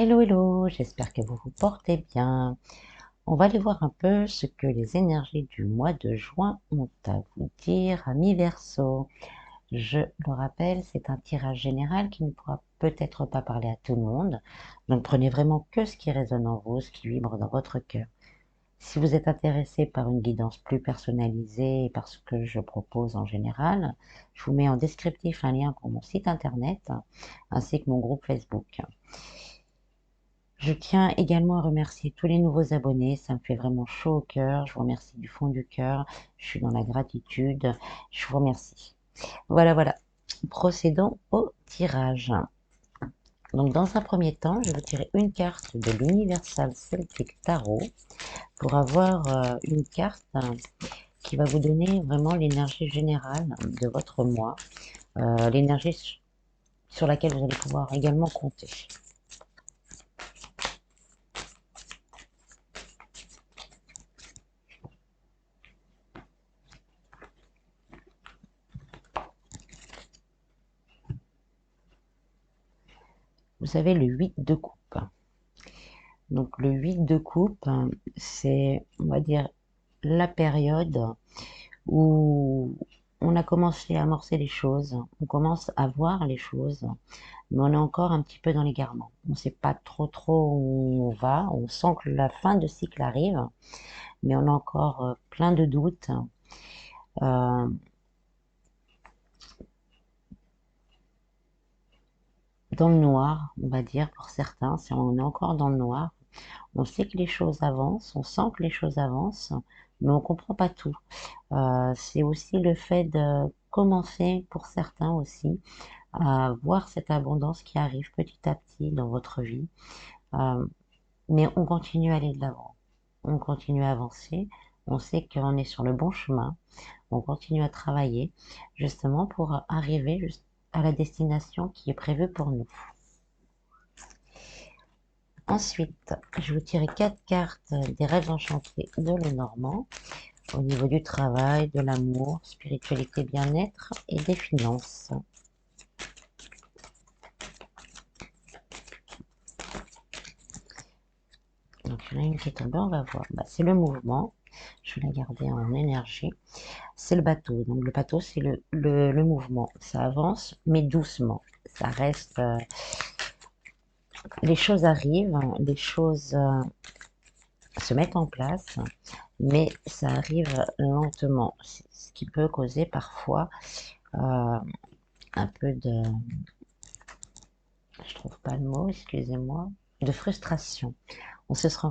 Hello, hello, j'espère que vous vous portez bien. On va aller voir un peu ce que les énergies du mois de juin ont à vous dire, amis Verseau. Je le rappelle, c'est un tirage général qui ne pourra peut-être pas parler à tout le monde, donc prenez vraiment que ce qui résonne en vous, ce qui vibre dans votre cœur. Si vous êtes intéressé par une guidance plus personnalisée et par ce que je propose en général, je vous mets en descriptif un lien pour mon site internet ainsi que mon groupe Facebook. Je tiens également à remercier tous les nouveaux abonnés, ça me fait vraiment chaud au cœur, je vous remercie du fond du cœur, je suis dans la gratitude, je vous remercie. Voilà, procédons au tirage. Donc dans un premier temps, je vais tirer une carte de l'Universal Celtic Tarot pour avoir une carte qui va vous donner vraiment l'énergie générale de votre mois, l'énergie sur laquelle vous allez pouvoir également compter. Vous avez le 8 de coupe. Donc le 8 de coupe, c'est, on va dire, la période où on a commencé à amorcer les choses, on commence à voir les choses, mais on est encore un petit peu dans l'égarement. On ne sait pas trop où on va, on sent que la fin de cycle arrive, mais on a encore plein de doutes. Euh, dans le noir, on va dire, pour certains, si on est encore dans le noir. On sait que les choses avancent, on sent que les choses avancent, mais on comprend pas tout. C'est aussi le fait de commencer, pour certains aussi, à voir cette abondance qui arrive petit à petit dans votre vie. Euh, mais on continue à aller de l'avant. On continue à avancer. On sait qu'on est sur le bon chemin. On continue à travailler justement pour arriver à la destination qui est prévue pour nous. Ensuite, je vous tirer 4 cartes des rêves enchantés de Lenormand au niveau du travail, de l'amour, spiritualité, bien-être et des finances. Donc, il y en a une qui est tombée, on va voir. Bah, c'est le mouvement. Je vais la garder en énergie. C'est le bateau. Donc, le bateau, c'est le mouvement. Ça avance, mais doucement. Ça reste. Les choses arrivent, les choses se mettent en place, mais ça arrive lentement. Ce qui peut causer parfois un peu de. Je trouve pas le mot, excusez-moi. De frustration. On se sent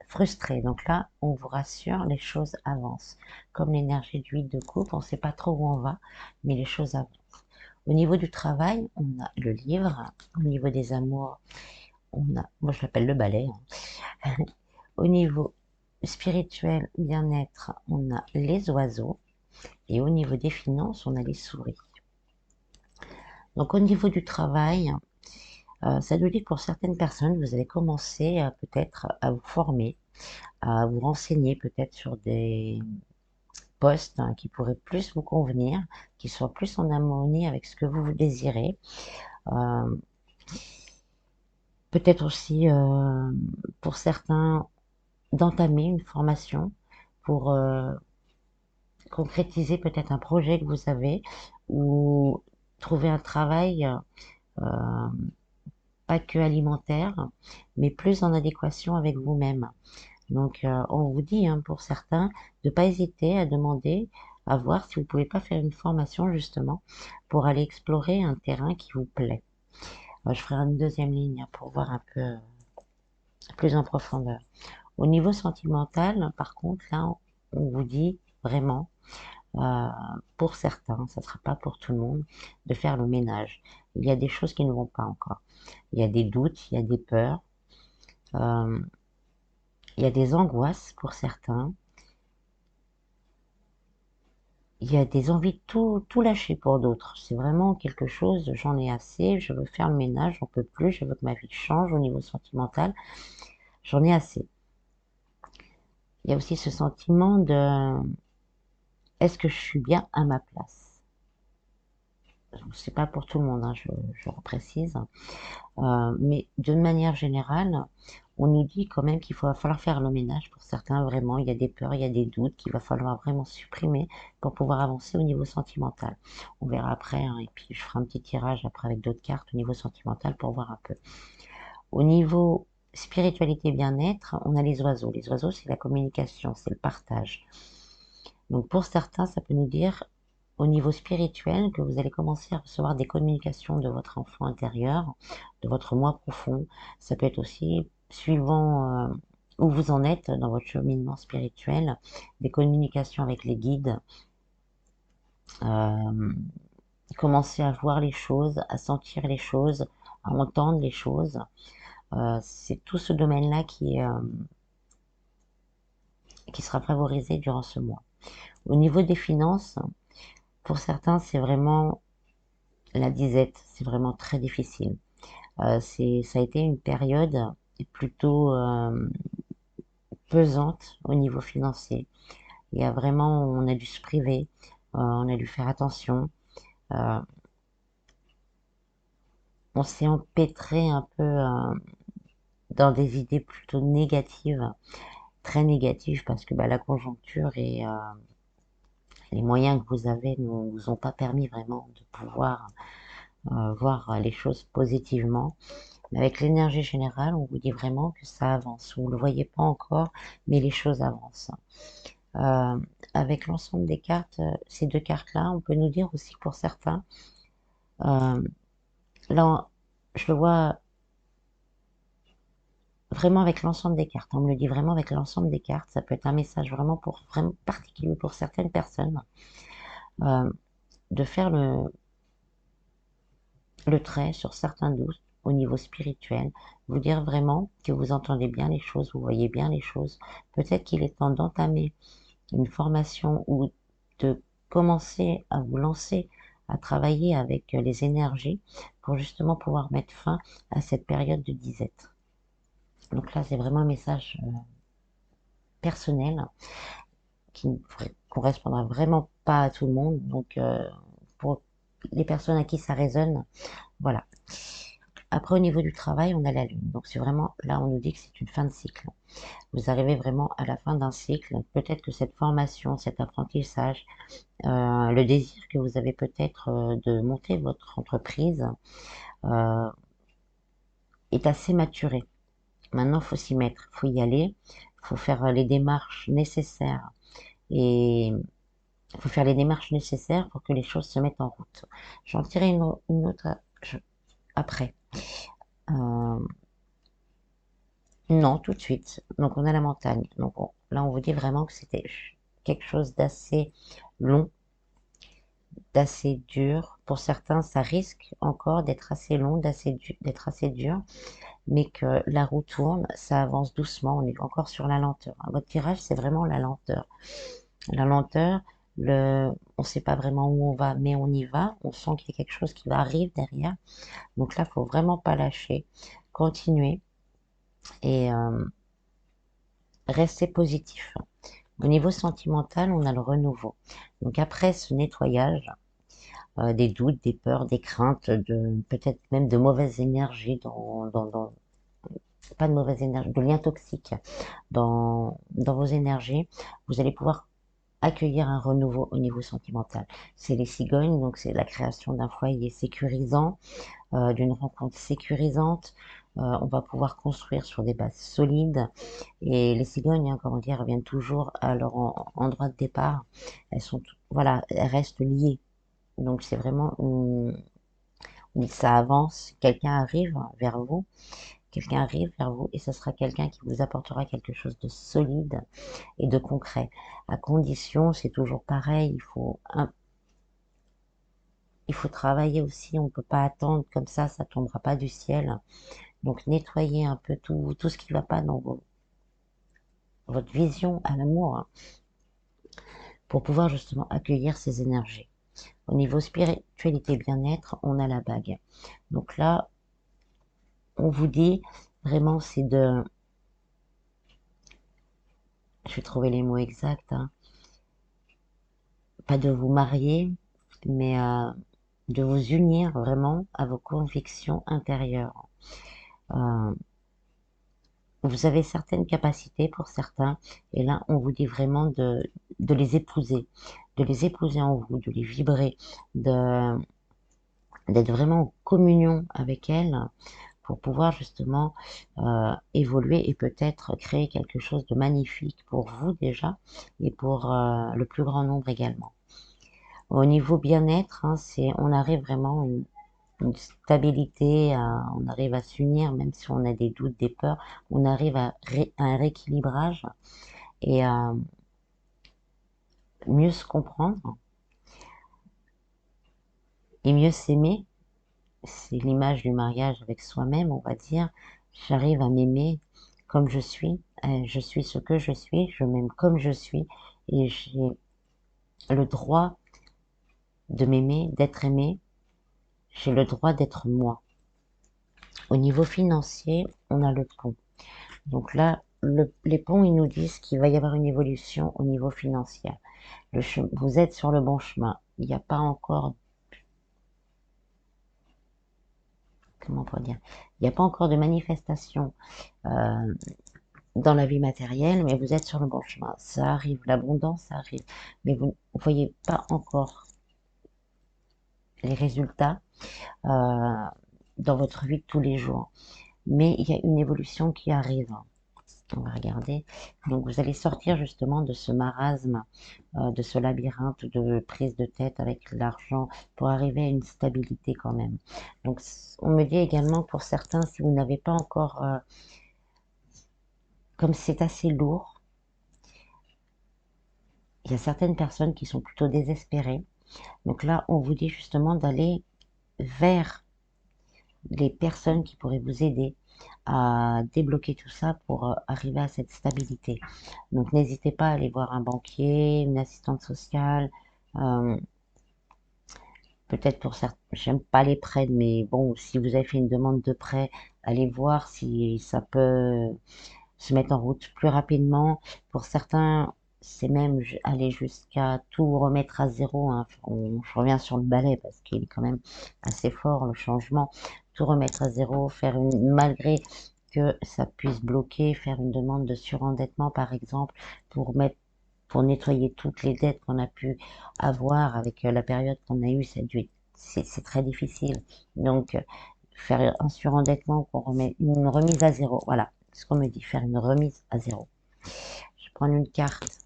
frustré. Donc là, on vous rassure, les choses avancent. Comme l'énergie du 8 de coupe, on ne sait pas trop où on va, mais les choses avancent. Au niveau du travail, on a le livre. Au niveau des amours, on a, moi je l'appelle le balai. Au niveau spirituel, bien-être, on a les oiseaux. Et au niveau des finances, on a les souris. Donc au niveau du travail, ça veut dire que pour certaines personnes, vous allez commencer peut-être à vous former, à vous renseigner peut-être sur des postes qui pourraient plus vous convenir, qui soient plus en harmonie avec ce que vous désirez. Euh, peut-être aussi pour certains d'entamer une formation pour concrétiser peut-être un projet que vous avez ou trouver un travail euh, pas que alimentaire, mais plus en adéquation avec vous-même. Donc, on vous dit, hein, pour certains, de ne pas hésiter à demander, à voir si vous ne pouvez pas faire une formation justement pour aller explorer un terrain qui vous plaît. Je ferai une deuxième ligne pour voir un peu plus en profondeur. Au niveau sentimental, par contre, là, on vous dit vraiment, euh, pour certains, ça ne sera pas pour tout le monde, de faire le ménage. Il y a des choses qui ne vont pas encore. Il y a des doutes, il y a des peurs, euh, il y a des angoisses pour certains. Il y a des envies de tout lâcher pour d'autres. C'est vraiment quelque chose, j'en ai assez, je veux faire le ménage, j'en peux plus, je veux que ma vie change au niveau sentimental. J'en ai assez. Il y a aussi ce sentiment de est-ce que je suis bien à ma place? c'est pas pour tout le monde, hein, je reprécise. Mais d'une manière générale, on nous dit quand même qu'il va falloir faire le ménage pour certains, vraiment. Il y a des peurs, il y a des doutes qu'il va falloir vraiment supprimer pour pouvoir avancer au niveau sentimental. On verra après, hein, et puis je ferai un petit tirage après avec d'autres cartes au niveau sentimental pour voir un peu. Au niveau spiritualité bien-être, on a les oiseaux. Les oiseaux, c'est la communication, c'est le partage. Donc pour certains, ça peut nous dire au niveau spirituel que vous allez commencer à recevoir des communications de votre enfant intérieur, de votre moi profond. Ça peut être aussi, suivant où vous en êtes dans votre cheminement spirituel, des communications avec les guides. Euh, Commencer à voir les choses, à sentir les choses, à entendre les choses. C'est tout ce domaine-là qui sera favorisé durant ce mois. Au niveau des finances, pour certains, c'est vraiment la disette, c'est vraiment très difficile. Ça a été une période plutôt pesante au niveau financier. Il y a vraiment, on a dû se priver, on a dû faire attention. Euh, on s'est empêtré un peu dans des idées plutôt négatives, très négatives, parce que bah, la conjoncture et les moyens que vous avez ne vous ont pas permis vraiment de pouvoir voir les choses positivement. Mais avec l'énergie générale, on vous dit vraiment que ça avance. Vous ne le voyez pas encore, mais les choses avancent. Euh, Avec l'ensemble des cartes, ces deux cartes-là, on peut nous dire aussi pour certains, euh, là, je le vois vraiment avec l'ensemble des cartes. On me le dit vraiment avec l'ensemble des cartes. Ça peut être un message vraiment pour vraiment particulier pour certaines personnes, euh, de faire le trait sur certains doutes au niveau spirituel, vous dire vraiment que vous entendez bien les choses, vous voyez bien les choses. Peut-être qu'il est temps d'entamer une formation ou de commencer à vous lancer à travailler avec les énergies pour justement pouvoir mettre fin à cette période de disette. Donc là, c'est vraiment un message personnel qui ne correspondra vraiment pas à tout le monde. Donc, pour les personnes à qui ça résonne, voilà. Après, au niveau du travail, on a la lune. Donc, c'est vraiment, là, on nous dit que c'est une fin de cycle. Vous arrivez vraiment à la fin d'un cycle. Peut-être que cette formation, cet apprentissage, le désir que vous avez peut-être de monter votre entreprise euh, est assez maturé. Maintenant, il faut s'y mettre, il faut y aller, il faut faire les démarches nécessaires et il faut faire les démarches nécessaires pour que les choses se mettent en route. J'en tirerai une autre après. Euh, non, tout de suite. Donc, on a la montagne. Donc, là, on vous dit vraiment que c'était quelque chose d'assez long, d'assez dur. Pour certains, ça risque encore d'être assez long, d'être assez dur, mais que la roue tourne, ça avance doucement, on est encore sur la lenteur. Votre tirage, c'est vraiment la lenteur. La lenteur, on ne sait pas vraiment où on va, mais on y va, on sent qu'il y a quelque chose qui va arriver derrière. Donc là, il faut vraiment pas lâcher, continuer et rester positif. Au niveau sentimental, on a le renouveau. Donc après ce nettoyage, des doutes, des peurs, des craintes, peut-être même de mauvaises énergies pas de mauvaise énergie, de liens toxiques dans vos énergies, vous allez pouvoir accueillir un renouveau au niveau sentimental. C'est les cigognes, donc c'est la création d'un foyer sécurisant, d'une rencontre sécurisante. On va pouvoir construire sur des bases solides. Et les cigognes, hein, comment dire, reviennent toujours à leur endroit de départ. Elles sont, voilà, elles restent liées. Donc c'est vraiment, ça avance, quelqu'un arrive vers vous et ce sera quelqu'un qui vous apportera quelque chose de solide et de concret. À condition, c'est toujours pareil, il faut travailler aussi, on ne peut pas attendre comme ça tombera pas du ciel. Donc nettoyez un peu tout ce qui ne va pas dans votre vision à l'amour, hein, pour pouvoir justement accueillir ces énergies. Au niveau spiritualité bien-être, on a la bague. Donc là, on vous dit vraiment, je vais trouver les mots exacts, hein, pas de vous marier, mais de vous unir vraiment à vos convictions intérieures. Vous avez certaines capacités pour certains, et là, on vous dit vraiment de les épouser en vous, de les vibrer, d'être vraiment en communion avec elles pour pouvoir justement évoluer et peut-être créer quelque chose de magnifique pour vous déjà et pour le plus grand nombre également. Au niveau bien-être, hein, on arrive vraiment une stabilité, on arrive à s'unir, même si on a des doutes, des peurs, on arrive à un rééquilibrage et à mieux se comprendre et mieux s'aimer. C'est l'image du mariage avec soi-même, on va dire. J'arrive à m'aimer comme je suis ce que je m'aime comme je suis et j'ai le droit de m'aimer, d'être aimé, j'ai le droit d'être moi. Au niveau financier, on a le pont. Donc là, les ponts, ils nous disent qu'il va y avoir une évolution au niveau financier. Vous êtes sur le bon chemin. Il n'y a pas encore, comment on peut dire, il n'y a pas encore de manifestation dans la vie matérielle, mais vous êtes sur le bon chemin. Ça arrive, l'abondance, ça arrive. Mais vous ne voyez pas encore les résultats dans votre vie de tous les jours. Mais il y a une évolution qui arrive. On va regarder. Donc vous allez sortir justement de ce marasme, de ce labyrinthe de prise de tête avec l'argent pour arriver à une stabilité quand même. Donc on me dit également pour certains, si vous n'avez pas encore, comme c'est assez lourd, il y a certaines personnes qui sont plutôt désespérées. Donc là, on vous dit justement d'aller vers les personnes qui pourraient vous aider à débloquer tout ça pour arriver à cette stabilité. Donc n'hésitez pas à aller voir un banquier, une assistante sociale, peut-être pour certains, j'aime pas les prêts, mais bon, si vous avez fait une demande de prêt, allez voir si ça peut se mettre en route plus rapidement. Pour certains, c'est même aller jusqu'à tout remettre à zéro, hein. Je reviens sur le balai parce qu'il est quand même assez fort, le changement. Tout remettre à zéro, malgré que ça puisse bloquer, faire une demande de surendettement, par exemple, pour nettoyer toutes les dettes qu'on a pu avoir avec la période qu'on a eue, c'est très difficile. Donc, faire un surendettement qu'on remet une remise à zéro. Voilà ce qu'on me dit, faire une remise à zéro. Je vais prendre une carte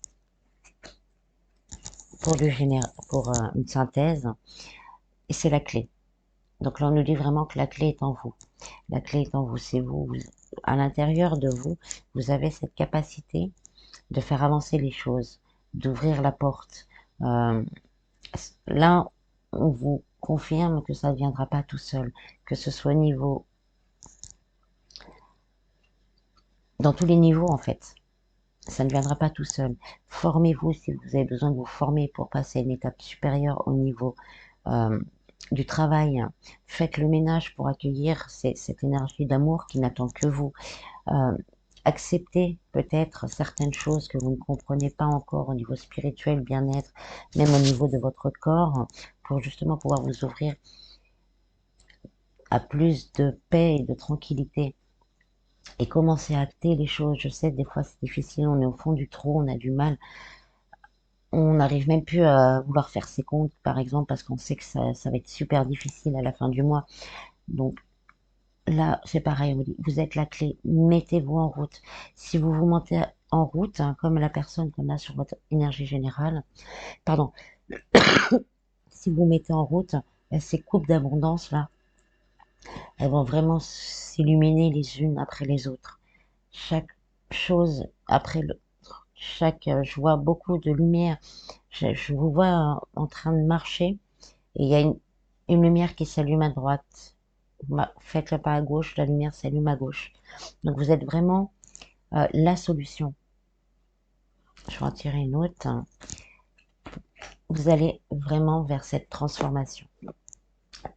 pour une synthèse et c'est la clé. Donc là, on nous dit vraiment que la clé est en vous. La clé est en vous, c'est vous. À l'intérieur de vous, vous avez cette capacité de faire avancer les choses, d'ouvrir la porte. Là, on vous confirme que ça ne viendra pas tout seul, que ce soit dans tous les niveaux en fait. Ça ne viendra pas tout seul. Formez-vous si vous avez besoin de vous former pour passer à une étape supérieure au niveau du travail. Faites le ménage pour accueillir cette énergie d'amour qui n'attend que vous. Acceptez peut-être certaines choses que vous ne comprenez pas encore au niveau spirituel, bien-être, même au niveau de votre corps, pour justement pouvoir vous ouvrir à plus de paix et de tranquillité et commencer à acter les choses. Je sais, des fois c'est difficile, on est au fond du trou, on a du mal. On n'arrive même plus à vouloir faire ses comptes, par exemple, parce qu'on sait que ça va être super difficile à la fin du mois. Donc là, c'est pareil, on vous dit, vous êtes la clé, mettez-vous en route. Si vous vous mettez en route, hein, comme la personne qu'on a sur votre énergie générale, pardon, si vous mettez en route, ces coupes d'abondance là, elles vont vraiment s'illuminer les unes après les autres. Chaque chose après l'autre. Je vois beaucoup de lumière. Je vous vois en train de marcher et il y a une lumière qui s'allume à droite. Faites le pas à gauche, la lumière s'allume à gauche. Donc vous êtes vraiment la solution. Je vais en tirer une autre. Vous allez vraiment vers cette transformation.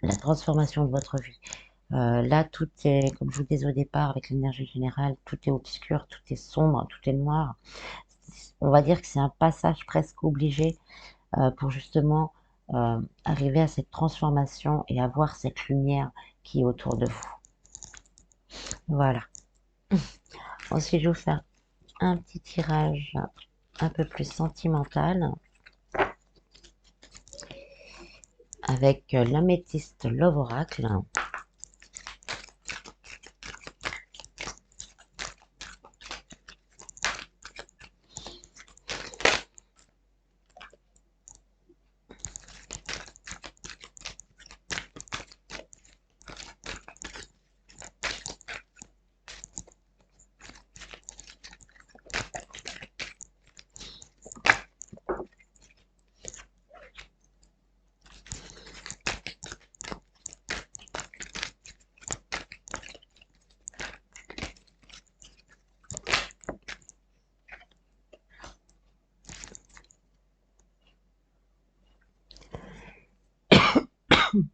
La transformation de votre vie. Là, tout est, comme je vous disais au départ, avec l'énergie générale, tout est obscur, tout est sombre, tout est noir. On va dire que c'est un passage presque obligé pour justement arriver à cette transformation et avoir cette lumière qui est autour de vous. Voilà. Ensuite, je vais vous faire un petit tirage un peu plus sentimental avec l'améthyste Love Oracle.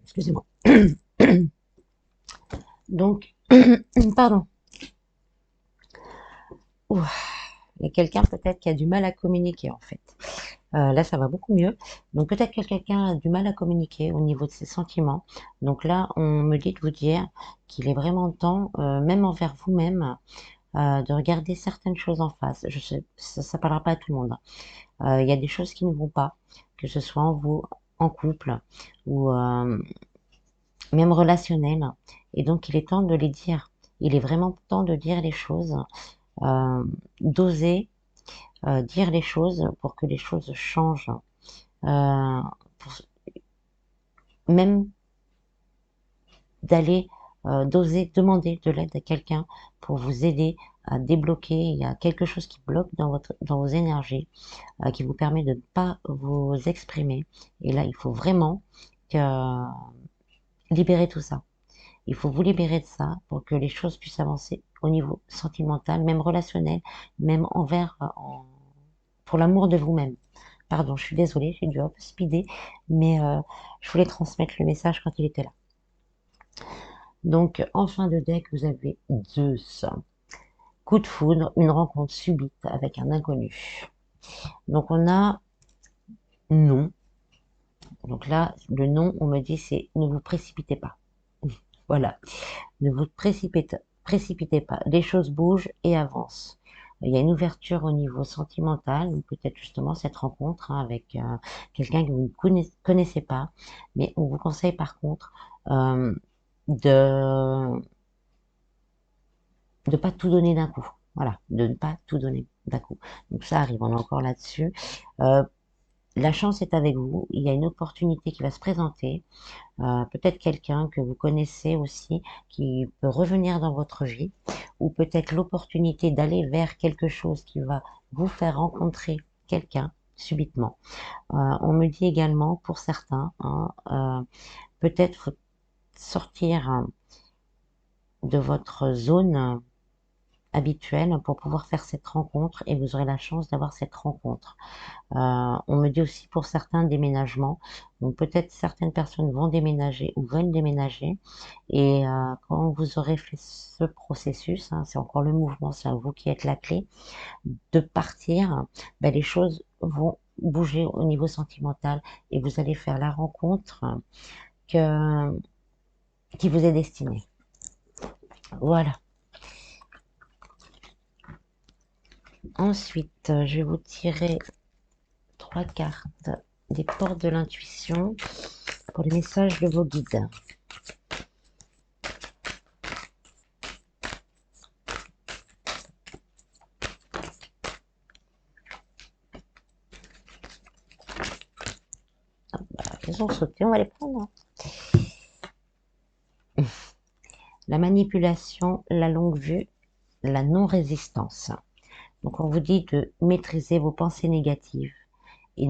Excusez-moi. Donc, pardon. Ouh, il y a quelqu'un peut-être qui a du mal à communiquer en fait. Là, ça va beaucoup mieux. Donc peut-être que quelqu'un a du mal à communiquer au niveau de ses sentiments. Donc là, on me dit de vous dire qu'il est vraiment temps, même envers vous-même, de regarder certaines choses en face. Je sais, ça parlera pas à tout le monde. Il y a des choses qui ne vont pas, que ce soit en vous, en couple ou même relationnel. Et donc, il est temps de les dire. Il est vraiment temps de dire les choses, d'oser dire les choses pour que les choses changent. Pour, même d'aller, d'oser demander de l'aide à quelqu'un pour vous aider à débloquer. Il y a quelque chose qui bloque dans vos énergies, qui vous permet de ne pas vous exprimer. Et là, il faut vraiment que, libérer tout ça. Il faut vous libérer de ça pour que les choses puissent avancer au niveau sentimental, même relationnel, même pour l'amour de vous-même. Pardon, je suis désolée, j'ai dû un peu speeder, mais je voulais transmettre le message quand il était là. Donc, en fin de deck, vous avez Zeus. Coup de foudre, une rencontre subite avec un inconnu. Donc, on a non. Donc là, le non, on me dit, c'est ne vous précipitez pas. Voilà. Ne vous précipitez pas. Les choses bougent et avancent. Il y a une ouverture au niveau sentimental, ou peut-être justement cette rencontre avec quelqu'un que vous ne connaissez pas. Mais on vous conseille par contre de pas tout donner d'un coup. Voilà, de ne pas tout donner d'un coup. Donc ça arrive, on est encore là-dessus. La chance est avec vous. Il y a une opportunité qui va se présenter. Peut-être quelqu'un que vous connaissez aussi qui peut revenir dans votre vie, ou peut-être l'opportunité d'aller vers quelque chose qui va vous faire rencontrer quelqu'un subitement. On me dit également pour certains, peut-être sortir de votre zone habituelle pour pouvoir faire cette rencontre, et vous aurez la chance d'avoir cette rencontre. On me dit aussi pour certains déménagements, donc peut-être certaines personnes vont déménager ou veulent déménager, et quand vous aurez fait ce processus, c'est encore le mouvement, c'est à vous qui êtes la clé, de partir, ben, les choses vont bouger au niveau sentimental et vous allez faire la rencontre que, qui vous est destinée. Voilà. Ensuite, je vais vous tirer 3 cartes des portes de l'intuition pour les messages de vos guides. Ils ont sauté, on va les prendre. La manipulation, la longue vue, la non-résistance. Donc on vous dit de maîtriser vos pensées négatives et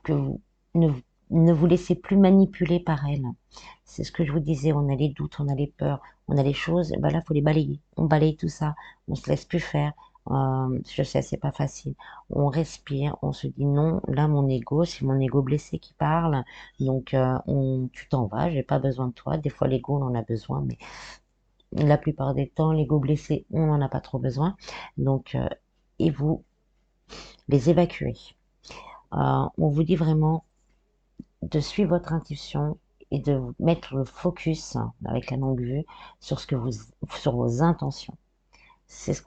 que vous ne vous laissez plus manipuler par elles. C'est ce que je vous disais, on a les doutes, on a les peurs, on a les choses, ben là, il faut les balayer. On balaye tout ça, on se laisse plus faire. Je sais, c'est pas facile. On respire, on se dit non, là, mon ego, c'est mon ego blessé qui parle. Donc, tu t'en vas, j'ai pas besoin de toi. Des fois, l'ego, on en a besoin, mais la plupart des temps, l'ego blessé, on n'en a pas trop besoin. Donc, et vous les évacuez. On vous dit vraiment de suivre votre intuition et de mettre le focus avec la longue vue sur sur vos intentions. C'est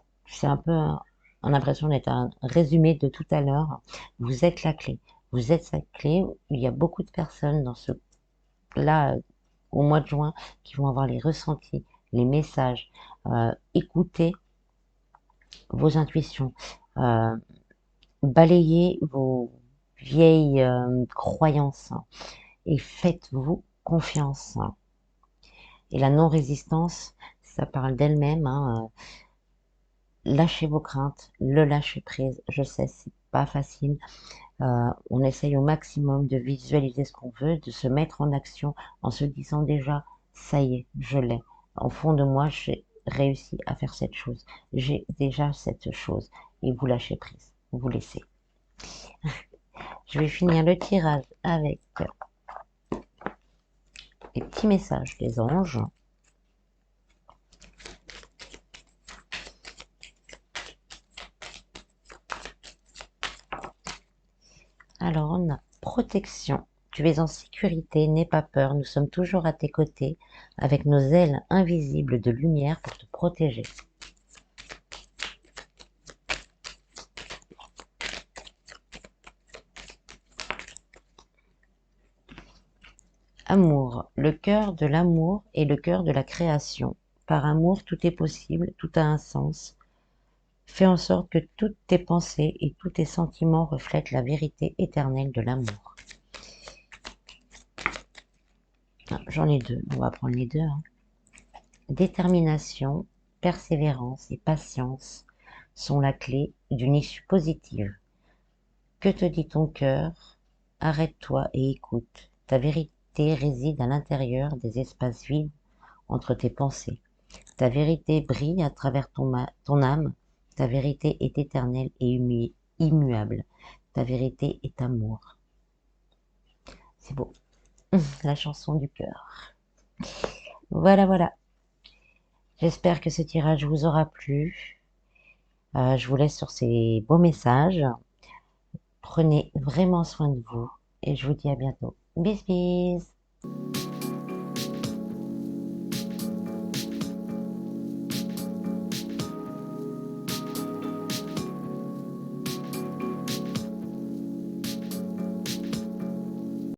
un peu en impression d'être un résumé de tout à l'heure. Vous êtes la clé. Vous êtes cette clé. Il y a beaucoup de personnes là, au mois de juin, qui vont avoir les ressentis, les messages. Écoutez vos intuitions. Euh, Balayez vos vieilles croyances et faites-vous confiance. Et la non-résistance, ça parle d'elle-même. Lâchez vos craintes, le lâcher prise. Je sais, c'est pas facile. On essaye au maximum de visualiser ce qu'on veut, de se mettre en action en se disant déjà, ça y est, je l'ai. Au fond de moi, j'ai réussi à faire cette chose. J'ai déjà cette chose. Et vous lâchez prise. Vous laissez. Je vais finir le tirage avec les petits messages des anges. Alors, on a protection. Tu es en sécurité, n'aie pas peur, nous sommes toujours à tes côtés, avec nos ailes invisibles de lumière pour te protéger. Amour, le cœur de l'amour est le cœur de la création. Par amour, tout est possible, tout a un sens. Fais en sorte que toutes tes pensées et tous tes sentiments reflètent la vérité éternelle de l'amour. J'en ai deux, on va prendre les deux. Détermination, persévérance et patience sont la clé d'une issue positive. Que te dit ton cœur? Arrête-toi et écoute. Ta vérité réside à l'intérieur des espaces vides entre tes pensées. Ta vérité brille à travers ton âme. Ta vérité est éternelle et immuable. Ta vérité est amour. C'est beau. La chanson du cœur. Voilà, voilà. J'espère que ce tirage vous aura plu. Je vous laisse sur ces beaux messages. Prenez vraiment soin de vous et je vous dis à bientôt. Bis bis.